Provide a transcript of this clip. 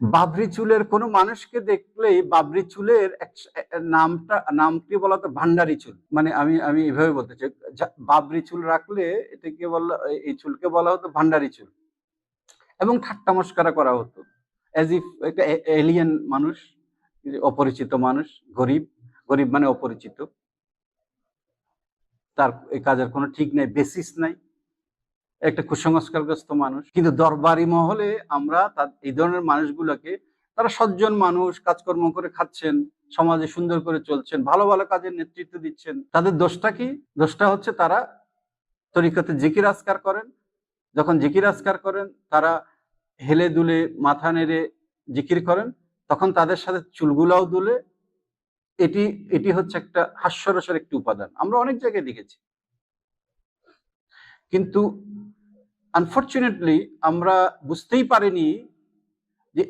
বাবরি চুলের কোনো মানুষকে দেখলেই বাবরি চুলের নামটি বলা তো ভান্ডারি চুল। মানে আমি আমি এভাবে বলতে চাই, বাবরি চুল রাখলে এটাকে বলা, এই চুলকে বলা হতো ভান্ডারি চুল, এবং ঠাট্টা মস্করা করা হতো অ্যাজ ইফ একটা এলিয়েন মানুষ, অপরিচিত মানুষ, গরিব, গরিব মানে অপরিচিত, তার এই কাজের কোনো ঠিক নাই, বেসিস নাই, একটা কুসংস্কারগ্রস্ত মানুষ। কিন্তু দরবারি মহলে আমরা এই ধরনের মানুষগুলোকে, তারা সজ্জন মানুষ, কাজকর্ম করে খাচ্ছেন, সমাজে সুন্দর করে চলছেন, ভালো ভালো কাজের নেতৃত্ব দিচ্ছেন, তাদের দোষটা কি? দোষটা হচ্ছে তারা তরিকতে জিকির আজকার করেন। যখন জিকির আজকার করেন, তারা হেলে দুলে মাথা নেড়ে জিকির করেন, তখন তাদের সাথে চুলগুলাও দুলে। এটি এটি হচ্ছে একটা হাস্যরসের একটি উপাদান, আমরা অনেক জায়গায় দেখেছি। কিন্তু আনফরচুনেটলি আমরা বুঝতেই পারিনি যে